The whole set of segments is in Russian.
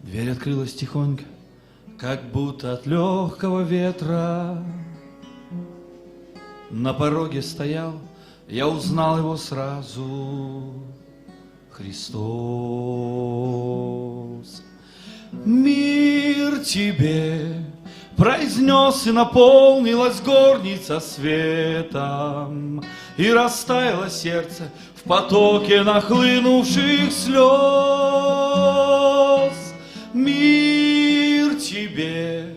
Дверь открылась тихонько, как будто от легкого ветра. На пороге стоял, я узнал его сразу. Христос. Мир тебе, произнес, и наполнилась горница светом, и растаяло сердце в потоке нахлынувших слез. Мир тебе,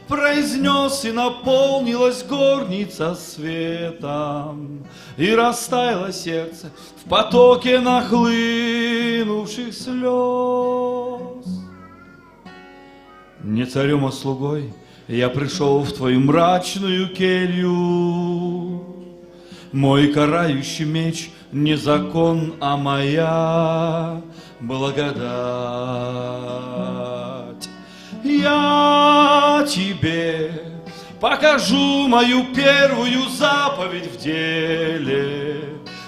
произнес, и наполнилась горница светом, и растаяло сердце в потоке нахлынувших слез. Не царем, а слугой я пришел в твою мрачную келью. Мой карающий меч не закон, а моя благодать. Я тебе покажу мою первую заповедь в деле.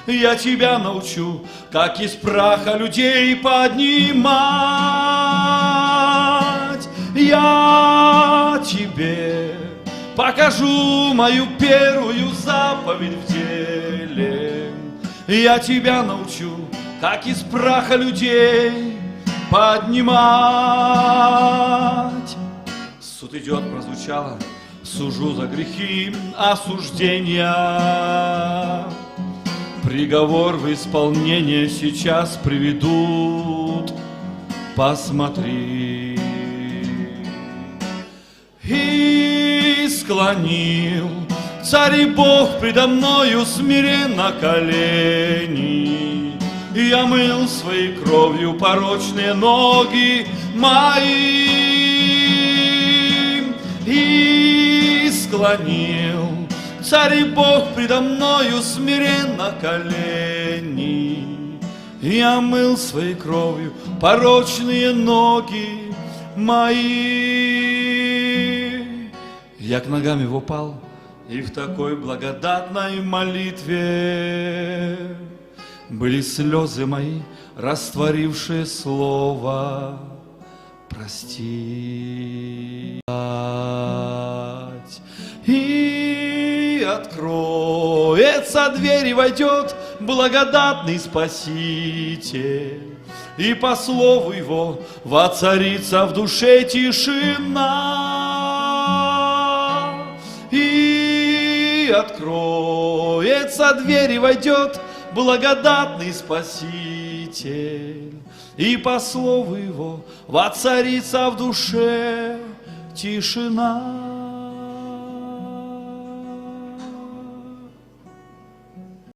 Я тебя научу, как из праха людей поднимать. Я тебе покажу мою первую заповедь в деле. Я тебя научу, как из праха людей поднимать. Суд идет, прозвучало, сужу за грехи осуждения. Приговор в исполнение сейчас приведут, посмотри. И склонил царь и Бог предо мною смиренно колени. И я мыл своей кровью порочные ноги мои. И склонил царь и Бог предо мною смиренно колени. И я мыл своей кровью порочные ноги мои. Я к ногам его пал, и в такой благодатной молитве были слезы мои, растворившие слово прости. И откроется дверь, и войдет благодатный Спаситель, и по слову его воцарится в душе тишина. И откроется дверь, и войдет благодатный Спаситель, и по слову его воцарится в душе тишина.